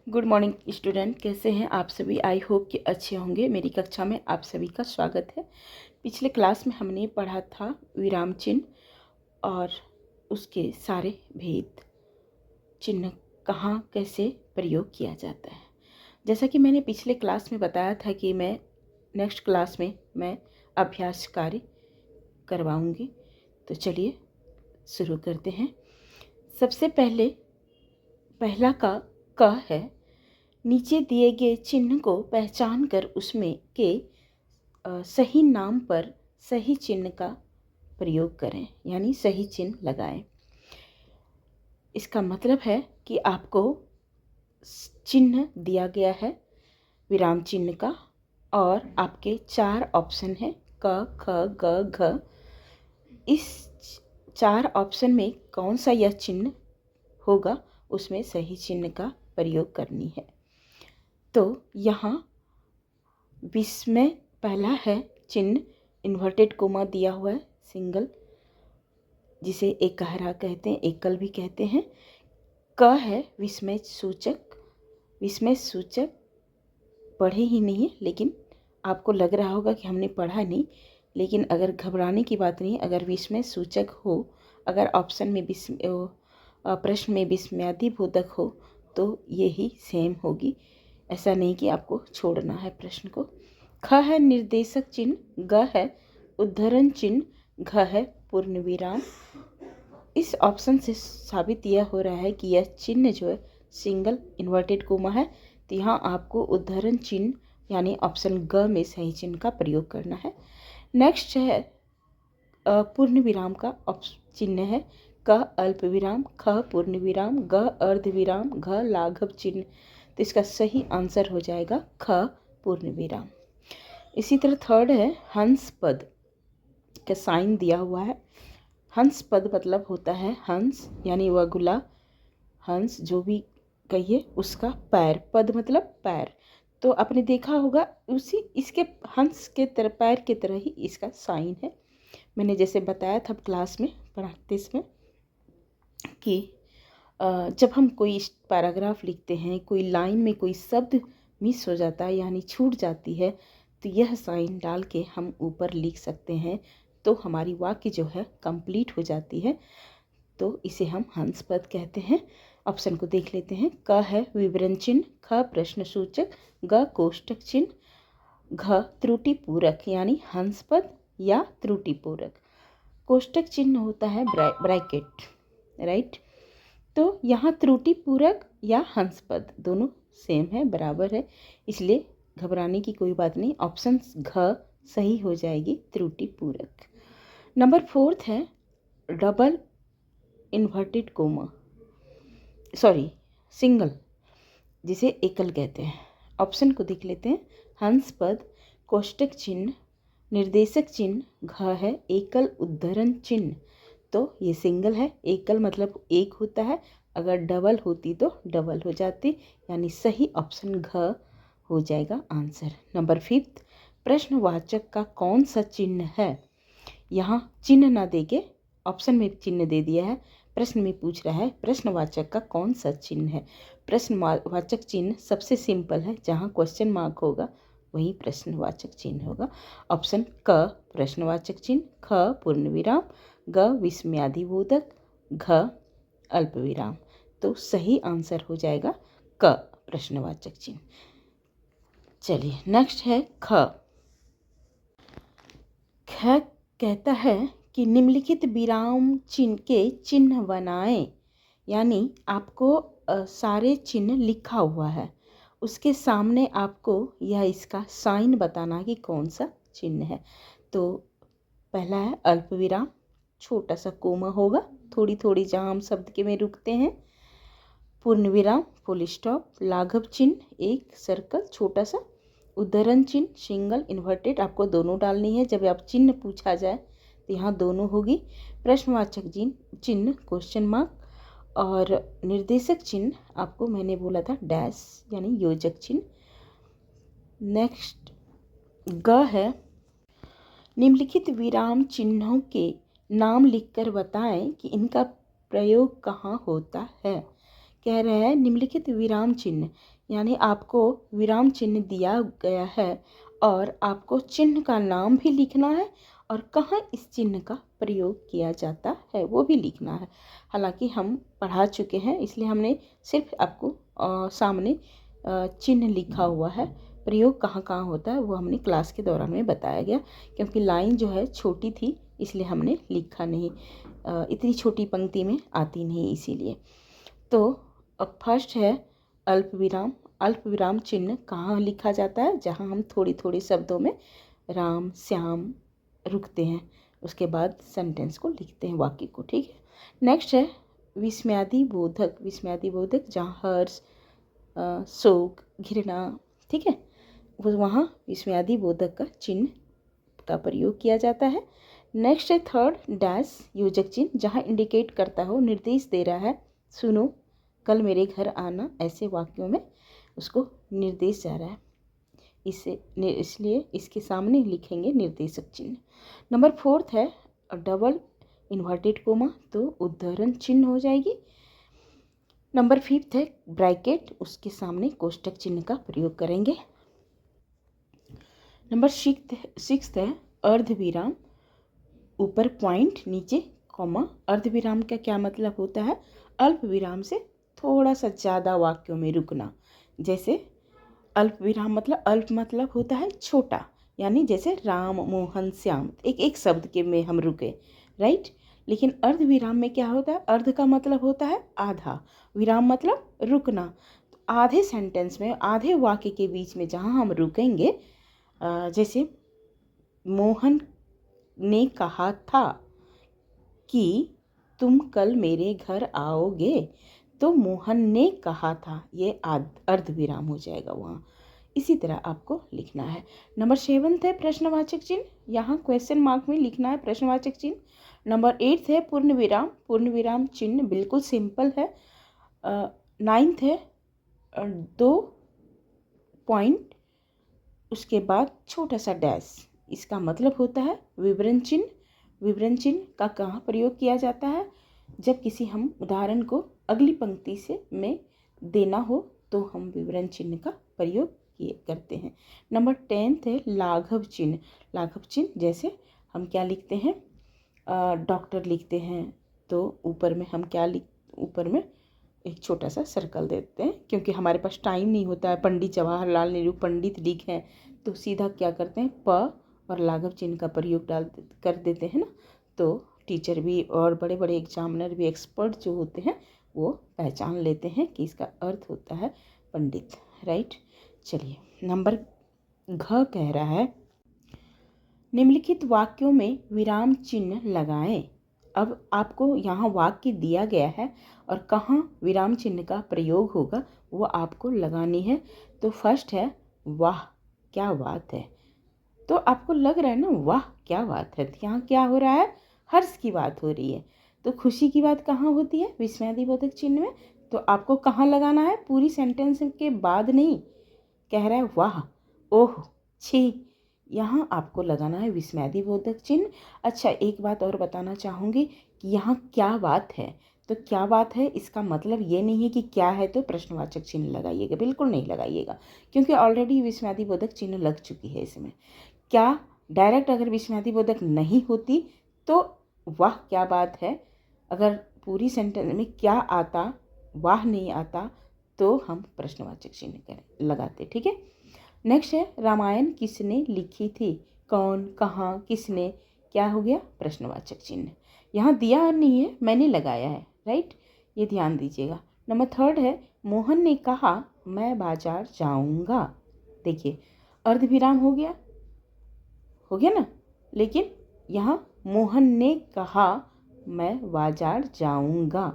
Good morning student, कैसे हैं आप सभी। आई होप कि अच्छे होंगे। मेरी कक्षा में आप सभी का स्वागत है। पिछले क्लास में हमने पढ़ा था विराम चिन्ह और उसके सारे भेद, चिन्ह कहाँ कैसे प्रयोग किया जाता है। जैसा कि मैंने पिछले क्लास में बताया था कि मैं नेक्स्ट क्लास में मैं अभ्यास कार्य करवाऊंगी। तो चलिए शुरू करते हैं। सबसे पहला क है। नीचे दिए गए चिन्ह को पहचान कर उसमें के सही नाम पर सही चिन्ह का प्रयोग करें, यानी सही चिन्ह लगाएं। इसका मतलब है कि आपको चिन्ह दिया गया है विराम चिन्ह का और आपके 4 ऑप्शन हैं क, ख, ग, घ। इस 4 ऑप्शन में कौन सा यह चिन्ह होगा, उसमें सही चिन्ह का प्रयोग करनी है। तो यहाँ विस्मय पहला है चिन्ह, इन्वर्टेड कोमा दिया हुआ है, सिंगल, जिसे एकहरा कहते हैं, एकल भी कहते हैं। क है विस्मय सूचक। विस्मय सूचक पढ़े ही नहीं है, लेकिन आपको लग रहा होगा कि हमने पढ़ा नहीं, लेकिन अगर घबराने की बात नहीं। अगर विस्मय सूचक हो, अगर ऑप्शन में प्रश्न में विस्मयादिबोधक हो, तो ये ही सेम होगी। ऐसा नहीं कि आपको छोड़ना है प्रश्न को। ख है निर्देशक चिन्ह, ग है उद्धरण चिन्ह, घ है पूर्ण विराम। इस ऑप्शन से साबित यह हो रहा है कि यह चिन्ह जो है सिंगल इन्वर्टेड कोमा है। तो यहाँ आपको उद्धरण चिन्ह यानी ऑप्शन ग में सही चिन्ह का प्रयोग करना है। नेक्स्ट है पूर्ण विराम का चिन्ह है। क अल्प विराम, ख पूर्ण विराम, ग अर्ध विराम, घ लाघव चिन्ह। तो इसका सही आंसर हो जाएगा ख पूर्ण विराम। इसी तरह थर्ड है हंस पद का साइन दिया हुआ है। हंस पद मतलब होता है हंस यानी वगुला, हंस जो भी कहिए उसका पैर, पद मतलब पैर। तो आपने देखा होगा उसी इसके हंस के तरह, पैर के तरह ही इसका साइन है। मैंने जैसे बताया था क्लास में पढ़ाते इसमें कि जब हम कोई पैराग्राफ लिखते हैं, कोई लाइन में कोई शब्द मिस हो जाता है यानी छूट जाती है, तो यह साइन डाल के हम ऊपर लिख सकते हैं, तो हमारी वाक्य जो है कंप्लीट हो जाती है। तो इसे हम हंस पद कहते हैं। ऑप्शन को देख लेते हैं। क है विवरण चिन्ह, ख प्रश्न सूचक, ग कोष्टक चिन्ह, घ त्रुटि पूरक यानी हंस पद या त्रुटि पूरक। कोष्टक चिन्ह होता है ब्रैकेट, राइट। तो यहाँ त्रुटि पूरक या हंस पद दोनों सेम है, बराबर है, इसलिए घबराने की कोई बात नहीं। ऑप्शन घ सही हो जाएगी, त्रुटि पूरक। नंबर 4 है डबल इन्वर्टेड कोमा, सिंगल, जिसे एकल कहते हैं। ऑप्शन को देख लेते हैं। हंस पद, कोष्टक चिन्ह, निर्देशक चिन्ह, घ है एकल उद्धरण चिन्ह। तो ये सिंगल है, एकल मतलब एक होता है, अगर डबल होती तो डबल हो जाती, यानी सही ऑप्शन घ हो जाएगा आंसर। नंबर 5 प्रश्नवाचक का कौन सा चिन्ह है। यहाँ चिन्ह ना देके ऑप्शन में चिन्ह दे दिया है, प्रश्न में पूछ रहा है प्रश्नवाचक का कौन सा चिन्ह है। प्रश्नवाचक चिन्ह सबसे सिंपल है, जहाँ क्वेश्चन मार्क होगा वही प्रश्नवाचक चिन्ह होगा। ऑप्शन क प्रश्नवाचक चिन्ह, ख पूर्ण विराम, ग विस्मयादिबोधक, घ अल्प विराम। तो सही आंसर हो जाएगा क प्रश्नवाचक चिन्ह। चलिए नेक्स्ट है ख। कहता है कि निम्नलिखित विराम चिन्ह के चिन्ह बनाएं, यानी आपको सारे चिन्ह लिखा हुआ है, उसके सामने आपको यह इसका साइन बताना कि कौन सा चिन्ह है। तो पहला है अल्प विराम, छोटा सा कोमा होगा, थोड़ी थोड़ी जहाँ हम शब्द के में रुकते हैं। पूर्ण विराम फुल स्टॉप, लाघव चिन्ह एक सर्कल छोटा सा, उद्धरण चिन्ह सिंगल इन्वर्टेड, आपको दोनों डालनी है, जब आप चिन्ह पूछा जाए तो यहाँ दोनों होगी। प्रश्नवाचक चिन्ह क्वेश्चन मार्क, और निर्देशक चिन्ह आपको मैंने बोला था डैश यानी योजक चिन्ह। नेक्स्ट ग है निम्नलिखित विराम चिन्हों के नाम लिखकर बताएं कि इनका प्रयोग कहाँ होता है। कह रहे हैं निम्नलिखित विराम चिन्ह, यानी आपको विराम चिन्ह दिया गया है और आपको चिन्ह का नाम भी लिखना है और कहाँ इस चिन्ह का प्रयोग किया जाता है वो भी लिखना है। हालांकि हम पढ़ा चुके हैं इसलिए हमने सिर्फ आपको सामने चिन्ह लिखा हुआ है, प्रयोग कहाँ कहाँ होता है वो हमने क्लास के दौरान में बताया गया। क्योंकि लाइन जो है छोटी थी इसलिए हमने लिखा नहीं, इतनी छोटी पंक्ति में आती नहीं इसीलिए। तो अब फर्स्ट है अल्प विराम। अल्प विराम चिन्ह कहाँ लिखा जाता है, जहाँ हम थोड़ी थोड़ी शब्दों में राम श्याम रुकते हैं, उसके बाद सेंटेंस को लिखते हैं, वाक्य को। ठीक है। नेक्स्ट है विस्मयादि बोधक। विस्मयादि बोधक जहाँ हर्ष, शोक, घृणा, ठीक है, वो वहाँ विस्मयादि बोधक का चिन्ह का प्रयोग किया जाता है। नेक्स्ट है थर्ड डैश योजक चिन्ह, जहाँ इंडिकेट करता हो, निर्देश दे रहा है, सुनो कल मेरे घर आना, ऐसे वाक्यों में उसको निर्देश जा रहा है, इसलिए इसके सामने लिखेंगे निर्देशक चिन्ह। नंबर फोर्थ है डबल इन्वर्टेड कोमा, तो उद्धरण चिन्ह हो जाएगी। नंबर फिफ्थ है ब्रैकेट, उसके सामने कोष्टक चिन्ह का प्रयोग करेंगे। नंबर सिक्स्थ है अर्धविराम, ऊपर पॉइंट नीचे कॉमा। अर्धविराम का क्या मतलब होता है, अल्प विराम से थोड़ा सा ज़्यादा वाक्यों में रुकना। जैसे अल्प विराम मतलब, अल्प मतलब होता है छोटा, यानी जैसे राम मोहन श्याम, एक एक शब्द के में हम रुके, राइट। लेकिन अर्ध विराम में क्या होता है, अर्ध का मतलब होता है आधा, विराम मतलब रुकना। तो आधे सेंटेंस में, आधे वाक्य के बीच में जहाँ हम रुकेंगे, जैसे मोहन ने कहा था कि तुम कल मेरे घर आओगे, तो मोहन ने कहा था, ये अर्ध विराम हो जाएगा वहाँ। इसी तरह आपको लिखना है। नंबर 7 है प्रश्नवाचक चिन्ह, यहाँ क्वेश्चन मार्क में लिखना है प्रश्नवाचक चिन्ह। नंबर 8 है पूर्ण विराम। पूर्ण विराम चिन्ह बिल्कुल सिंपल है। 9 है 2 पॉइंट, उसके बाद छोटा सा डैश, इसका मतलब होता है विवरण चिन्ह। विवरण चिन्ह का कहाँ प्रयोग किया जाता है, जब किसी हम उदाहरण को अगली पंक्ति से में देना हो तो हम विवरण चिन्ह का प्रयोग करते हैं। नंबर 10 है लाघव चिन्ह। लाघव चिन्ह जैसे हम क्या लिखते हैं, डॉक्टर लिखते हैं तो ऊपर में हम क्या ऊपर में एक छोटा सा सर्कल देते हैं, क्योंकि हमारे पास टाइम नहीं होता है, पंडित जवाहरलाल नेहरू पंडित लिखें तो सीधा क्या करते हैं प और लाघव चिन्ह का प्रयोग कर देते हैं ना। तो टीचर भी और बड़े बड़े एग्जामिनर भी, एक्सपर्ट जो होते हैं वो पहचान लेते हैं कि इसका अर्थ होता है पंडित, राइट। चलिए नंबर घ कह रहा है निम्नलिखित वाक्यों में विराम चिन्ह लगाएं। अब आपको यहाँ वाक्य दिया गया है और कहाँ विराम चिन्ह का प्रयोग होगा वो आपको लगानी है। तो फर्स्ट है वाह क्या बात है, तो आपको लग रहा है ना वाह क्या बात है, यहाँ क्या हो रहा है, हर्ष की बात हो रही है। तो खुशी की बात कहाँ होती है, विस्मयादिबोधक चिन्ह में। तो आपको कहाँ लगाना है, पूरी सेंटेंस के बाद नहीं, कह रहा है वाह, ओह, छी, यहाँ आपको लगाना है विस्मयादिबोधक चिन्ह। अच्छा एक बात और बताना चाहूँगी कि यहाँ क्या बात है, तो क्या बात है इसका मतलब ये नहीं है कि क्या है तो प्रश्नवाचक चिन्ह लगाइएगा, बिल्कुल नहीं लगाइएगा, क्योंकि ऑलरेडी विस्मयादिबोधक चिन्ह लग चुकी है इसमें। क्या डायरेक्ट अगर विस्मयादिबोधक नहीं होती तो वाह क्या बात है, अगर पूरी सेंटेंस में क्या आता, वाह नहीं आता, तो हम प्रश्नवाचक चिन्ह लगाते, ठीक है। नेक्स्ट है रामायण किसने लिखी थी, कौन, कहाँ, किसने, क्या हो गया प्रश्नवाचक चिन्ह। यहाँ दिया नहीं है, मैंने लगाया है, राइट, ये ध्यान दीजिएगा। नंबर 3 है मोहन ने कहा मैं बाजार जाऊँगा। देखिए अर्धविराम हो गया ना, लेकिन यहाँ मोहन ने कहा मैं बाजार जाऊँगा,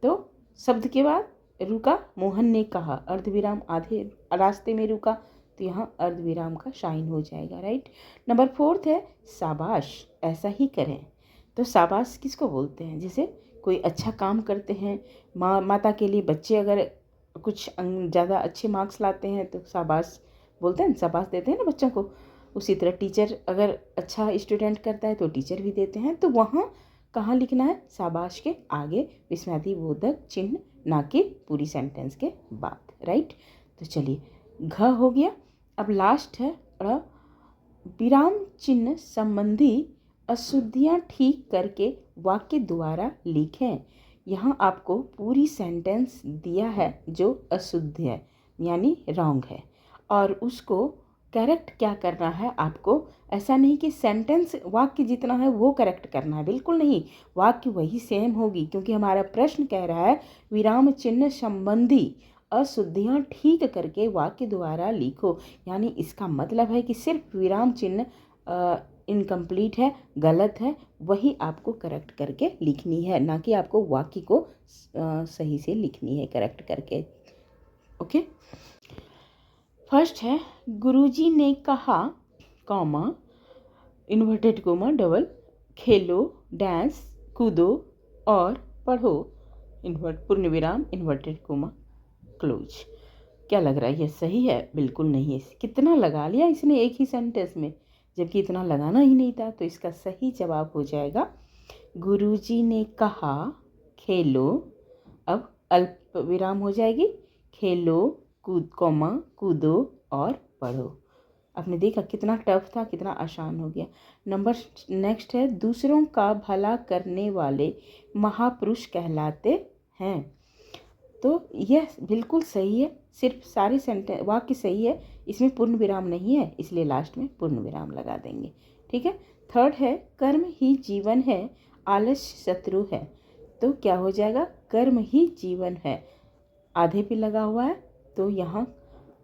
तो शब्द के बाद रुका, मोहन ने कहा, अर्धविराम आधे रास्ते में रुका, तो यहाँ अर्धविराम का साइन हो जाएगा, राइट। नंबर 4 है शाबाश ऐसा ही करें। तो शाबाश किसको बोलते हैं, जैसे कोई अच्छा काम करते हैं, माता के लिए बच्चे अगर कुछ ज़्यादा अच्छे मार्क्स लाते हैं तो शाबाश बोलते हैं, शाबाश देते हैं ना बच्चों को। उसी तरह टीचर अगर अच्छा स्टूडेंट करता है तो टीचर भी देते हैं। तो वहाँ कहाँ लिखना है, शाबाश के आगे विस्मयादिबोधक चिन्ह, ना कि पूरी सेंटेंस के बाद, राइट। तो चलिए घ हो गया। अब लास्ट है अ, विराम चिन्ह संबंधी अशुद्धियाँ ठीक करके वाक्य द्वारा लिखें। यहाँ आपको पूरी सेंटेंस दिया है जो अशुद्ध है यानी रॉन्ग है, और उसको करेक्ट क्या करना है आपको। ऐसा नहीं कि सेंटेंस वाक्य जितना है वो करेक्ट करना है, बिल्कुल नहीं, वाक्य वही सेम होगी, क्योंकि हमारा प्रश्न कह रहा है विराम चिन्ह संबंधी अशुद्धियाँ ठीक करके वाक्य द्वारा लिखो। यानी इसका मतलब है कि सिर्फ विराम चिन्ह इनकम्प्लीट है, गलत है, वही आपको करेक्ट करके लिखनी है, ना कि आपको वाक्य को सही से लिखनी है करेक्ट करके। ओके। फर्स्ट है गुरुजी ने कहा, कॉमा, इन्वर्टेड कोमा डबल, खेलो, डांस, कूदो और पढ़ो, पूर्ण विराम, इन्वर्टेड कोमा क्लोज। क्या लग रहा है ये सही है? बिल्कुल नहीं है। कितना लगा लिया इसने एक ही सेंटेंस में, जबकि इतना लगाना ही नहीं था। तो इसका सही जवाब हो जाएगा गुरुजी ने कहा खेलो, अब अल्प विराम हो जाएगी, खेलो, कूदो और पढ़ो। आपने देखा कितना टफ था, कितना आसान हो गया। नंबर नेक्स्ट है दूसरों का भला करने वाले महापुरुष कहलाते हैं। तो यह बिल्कुल सही है, सिर्फ सारे सेंटेंस वाक्य सही है, इसमें पूर्ण विराम नहीं है, इसलिए लास्ट में पूर्ण विराम लगा देंगे। ठीक है। थर्ड है कर्म ही जीवन है, आलस्य शत्रु है। तो क्या हो जाएगा, कर्म ही जीवन है, आधे पे लगा हुआ है, तो यहाँ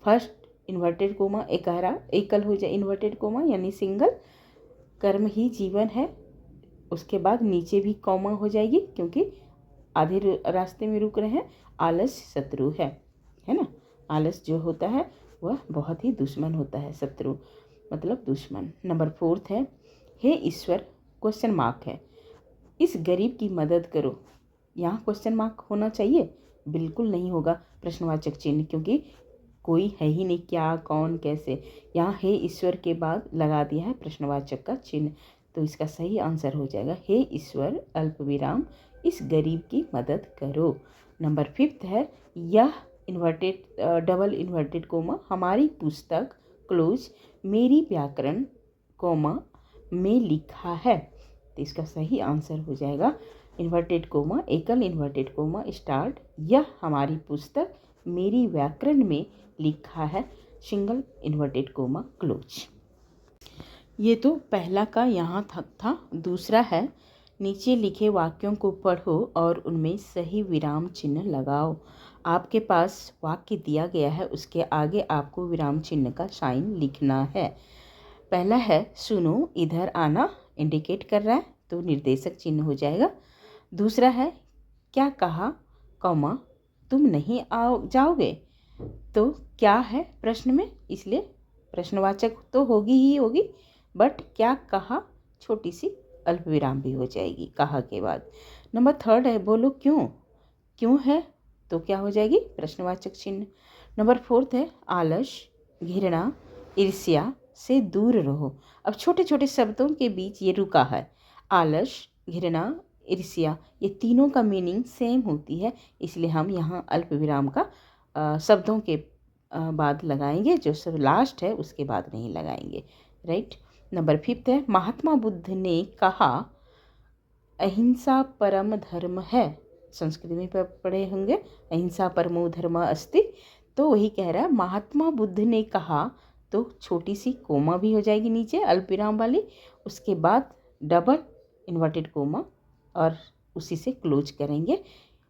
फर्स्ट इन्वर्टेड कोमा एकल हो जाए, इन्वर्टेड कोमा यानी सिंगल, कर्म ही जीवन है, उसके बाद नीचे भी कॉमा हो जाएगी क्योंकि आधे रास्ते में रुक रहे हैं, आलस्य शत्रु है ना। आलस जो होता है वह बहुत ही दुश्मन होता है, शत्रु मतलब दुश्मन। नंबर फोर्थ है हे ईश्वर, क्वेश्चन मार्क है, इस गरीब की मदद करो। यहाँ क्वेश्चन मार्क होना चाहिए, बिल्कुल नहीं होगा, प्रश्नवाचक चिन्ह, क्योंकि कोई है ही नहीं, क्या, कौन, कैसे। यहाँ हे ईश्वर के बाद लगा दिया है प्रश्नवाचक का चिन्ह, तो इसका सही आंसर हो जाएगा हे ईश्वर अल्प विराम इस गरीब की मदद करो। नंबर फिफ्थ है यह इन्वर्टेड डबल इन्वर्टेड कोमा हमारी पुस्तक क्लोज मेरी व्याकरण कोमा में लिखा है। तो इसका सही आंसर हो जाएगा इन्वर्टेड कोमा एकल इन्वर्टेड कोमा स्टार्ट, यह हमारी पुस्तक मेरी व्याकरण में लिखा है, सिंगल इन्वर्टेड कोमा क्लोज। ये तो पहला का यहाँ तक था। दूसरा है नीचे लिखे वाक्यों को पढ़ो और उनमें सही विराम चिन्ह लगाओ। आपके पास वाक्य दिया गया है, उसके आगे आपको विराम चिन्ह का साइन लिखना है। पहला है सुनो इधर आना, इंडिकेट कर रहा है तो निर्देशक चिन्ह हो जाएगा। दूसरा है क्या कहा, कॉमा, तुम नहीं जाओगे, तो क्या है प्रश्न में, इसलिए प्रश्नवाचक तो होगी ही होगी, बट क्या कहा छोटी सी अल्प विराम भी हो जाएगी कहा के बाद। नंबर थर्ड है बोलो क्यों, क्यों है तो क्या हो जाएगी प्रश्नवाचक चिन्ह। नंबर फोर्थ है आलस, घृणा, ईर्ष्या से दूर रहो। अब छोटे छोटे शब्दों के बीच ये रुका है, आलस, घृणा, ईर्ष्या, ये तीनों का मीनिंग सेम होती है, इसलिए हम यहाँ अल्प विराम का शब्दों के बाद लगाएंगे, जो सब लास्ट है उसके बाद नहीं लगाएंगे, राइट। नंबर फिफ्थ है महात्मा बुद्ध ने कहा अहिंसा परम धर्म है, संस्कृत में पढ़े होंगे अहिंसा परमो धर्म अस्ति, तो वही कह रहा है महात्मा बुद्ध ने कहा, तो छोटी सी कोमा भी हो जाएगी नीचे अल्प विराम वाली, उसके बाद डबल इन्वर्टेड कोमा और उसी से क्लोज करेंगे।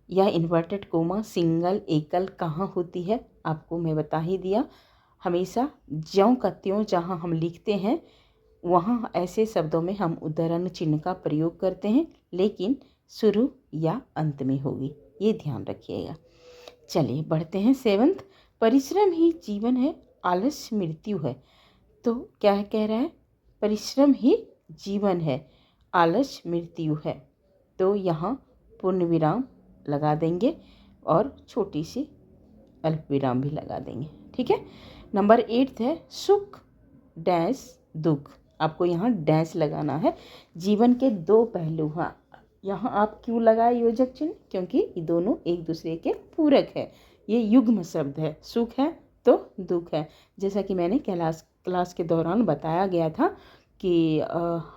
यह इन्वर्टेड कोमा सिंगल एकल कहाँ होती है आपको मैं बता ही दिया, हमेशा ज्यों का त्यों जहाँ हम लिखते हैं वहाँ ऐसे शब्दों में हम उद्धरण चिन्ह का प्रयोग करते हैं, लेकिन शुरू या अंत में होगी, ये ध्यान रखिएगा। चलिए बढ़ते हैं सेवंथ, परिश्रम ही जीवन है, आलस्य मृत्यु है। तो क्या कह रहा है, परिश्रम ही जीवन है, आलस्य मृत्यु है, तो यहाँ पूर्ण विराम लगा देंगे और छोटी सी अल्प विराम भी लगा देंगे, ठीक है। नंबर 8 है सुख डैश दुख। आपको यहाँ डैश लगाना है। जीवन के दो पहलू। हाँ, यहाँ आप क्यों लगाए योजक चिन्ह? क्योंकि ये दोनों एक दूसरे के पूरक है। ये युग्म शब्द है, सुख है तो दुख है। जैसा कि मैंने क्लास के दौरान बताया गया था कि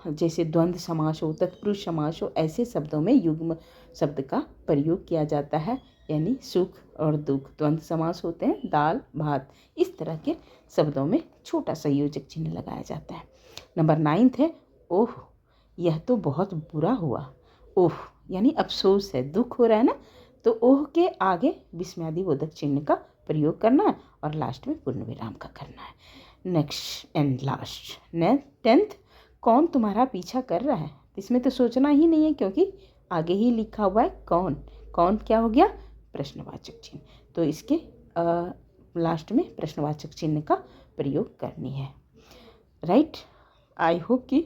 जैसे द्वंद्व समास हो, तत्पुरुष समास हो, ऐसे शब्दों में युग्म शब्द का प्रयोग किया जाता है। यानी सुख और दुख। द्वंद्व समास होते हैं दाल भात, इस तरह के शब्दों में छोटा सा योजक चिन्ह लगाया जाता है। नंबर 9 है ओह, यह तो बहुत बुरा हुआ। ओह यानी अफसोस है, दुख हो रहा है ना, तो ओह के आगे विस्मयादिबोधक चिन्ह का प्रयोग करना है और लास्ट में पूर्ण विराम का करना है। नेक्स्ट एंड लास्ट 10th, कौन तुम्हारा पीछा कर रहा है? इसमें तो सोचना ही नहीं है क्योंकि आगे ही लिखा हुआ है कौन। कौन क्या हो गया? प्रश्नवाचक चिन्ह। तो इसके लास्ट में प्रश्नवाचक चिन्ह का प्रयोग करनी है। राइट, आई होप कि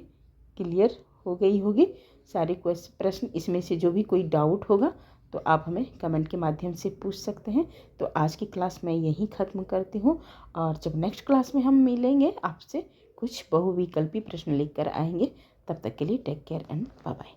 क्लियर हो गई होगी सारे प्रश्न। इसमें से जो भी कोई डाउट होगा तो आप हमें कमेंट के माध्यम से पूछ सकते हैं। तो आज की क्लास मैं यहीं ख़त्म करती हूँ और जब नेक्स्ट क्लास में हम मिलेंगे आपसे कुछ बहुविकल्पी प्रश्न लेकर आएंगे। तब तक के लिए take care and bye bye.